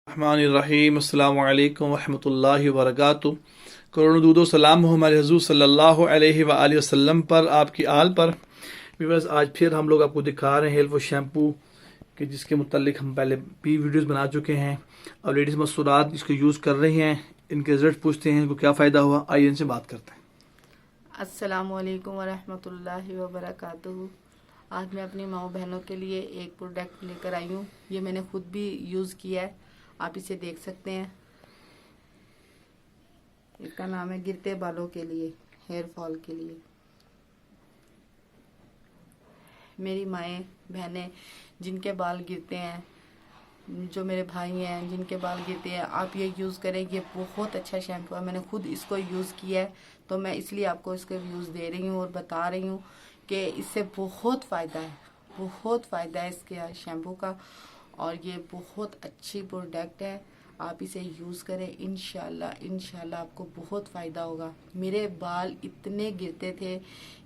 रहमानिर्रहीम। अस्सलामु अलैकुम वरहमतुल्लाहि वबरकातुहू। करोड़ों दूदो सलाम हो हमारे हुज़ूर सल्लल्लाहु अलैहि वसल्लम पर, आपकी आल पर। व्यूअर्स, आज फिर हम लोग आपको दिखा रहे हैं हेल्प शैम्पू कि जिसके मुतालिक हम पहले भी वीडियोस बना चुके हैं। अब लेडीज़ मस्तूरात इसको यूज़ कर रही हैं, इनके रिजल्ट पूछते हैं, इनको क्या फ़ायदा हुआ, आइए इनसे बात करते हैं। अस्सलामु अलैकुम वरहमतुल्लाहि वबरकातुहू। आज मैं अपनी माओ बहनों के लिए एक प्रोडक्ट लेकर आई हूँ। ये मैंने खुद भी यूज़ किया है, आप इसे देख सकते हैं। इसका नाम है गिरते बालों के लिए, हेयर फॉल के लिए। मेरी माएँ बहनें जिनके बाल गिरते हैं, जो मेरे भाई हैं जिनके बाल गिरते हैं, आप ये यूज़ करें। ये बहुत अच्छा शैम्पू है, मैंने खुद इसको यूज़ किया है, तो मैं इसलिए आपको इसके व्यूज़ दे रही हूँ और बता रही हूँ कि इससे बहुत फ़ायदा है, बहुत फ़ायदा है इसके शैम्पू का। और ये बहुत अच्छी प्रोडक्ट है, आप इसे यूज़ करें। इंशाल्लाह आपको बहुत फ़ायदा होगा। मेरे बाल इतने गिरते थे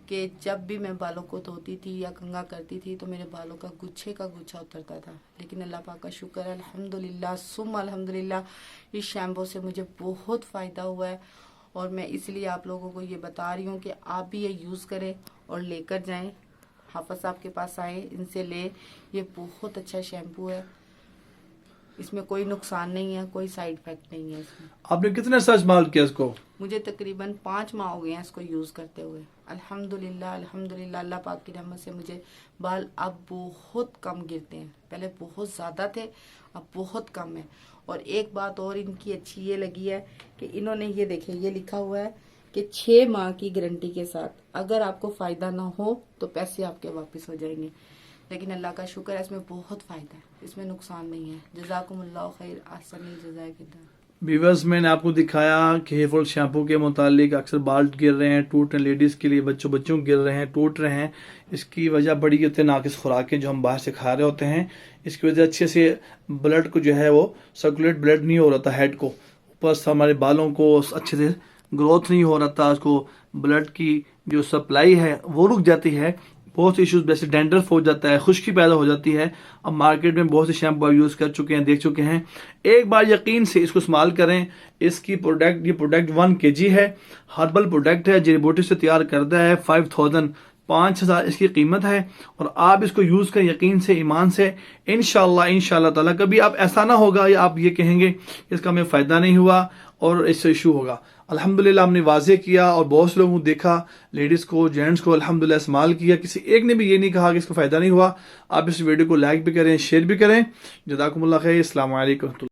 कि जब भी मैं बालों को धोती थी या कंघा करती थी तो मेरे बालों का गुच्छे का गुच्छा उतरता था। लेकिन अल्लाह पाक का शुक्र है, अल्हम्दुलिल्लाह सुम्मा अल्हम्दुलिल्लाह, इस शैम्पू से मुझे बहुत फ़ायदा हुआ है। और मैं इसलिए आप लोगों को ये बता रही हूँ कि आप भी ये यूज़ करें और लेकर जाएं। हाफिज़ साहब के पास आए, इनसे ले। ये बहुत अच्छा शैम्पू है, इसमें कोई नुकसान नहीं है, कोई साइड इफेक्ट नहीं है इसमें। आपने कितने सा इस्तेमाल किया इसको? मुझे तकरीबन 5 माह हो गए हैं इसको यूज़ करते हुए। अल्हम्दुलिल्लाह अल्लाह पाक की रहमत से मुझे बाल अब बहुत कम गिरते हैं। पहले बहुत ज़्यादा थे, अब बहुत कम है। और एक बात और इनकी अच्छी ये लगी है कि इन्होंने ये देखे, ये लिखा हुआ है कि 6 माह की गारंटी के साथ, अगर आपको फ़ायदा ना हो तो पैसे आपके वापस हो जाएंगे। लेकिन अल्लाह का शुक्र है, इसमें बहुत फ़ायदा है, इसमें नुकसान नहीं है। जज़ाकुमुल्लाह खैर, आसानी जज़ाए किदा। व्यूअर्स, मैंने आपको दिखाया कि हेयर फॉल शैम्पू के मुतालिक अक्सर बाल गिर रहे हैं, टूट रहे हैं, लेडीज़ के लिए बच्चों गिर रहे हैं, टूट रहे हैं। इसकी वजह बड़ी होती है नाकिस खुराकें जो हम बाहर से खा रहे होते हैं। इसकी वजह अच्छे से ब्लड को जो है वो सर्कुलेट ब्लड नहीं हो रहा था हेड को, ऊपर से हमारे बालों को अच्छे से ग्रोथ नहीं हो रहा था, उसको ब्लड की जो सप्लाई है वो रुक जाती है। बहुत से इश्यूज जैसे डैंड्रफ हो जाता है, खुश्की पैदा हो जाती है। अब मार्केट में बहुत से शैम्पू यूज़ कर चुके हैं, देख चुके हैं। एक बार यकीन से इसको इस्तेमाल करें। इसकी प्रोडक्ट, ये प्रोडक्ट 1 kg है, हर्बल प्रोडक्ट है, जड़ी बूटी से तैयार करता है। 5,000 इसकी कीमत है। और आप इसको यूज़ करें यकीन से, ईमान से। इंशाल्लाह ताला कभी आप ऐसा ना होगा या आप ये कहेंगे इसका हमें फ़ायदा नहीं हुआ और इससे इशू होगा। अल्हम्दुलिल्लाह हमने वाजे किया और बहुत से लोगों को देखा, लेडीज़ को, जेंट्स को अल्हम्दुलिल्लाह इस्तेमाल किया। किसी एक ने भी ये नहीं कहा कि इसको फ़ायदा नहीं हुआ। आप इस वीडियो को लाइक भी करें, शेयर भी करें। जज़ाकुमुल्लाह खैर। अस्सलामु अलैकुम।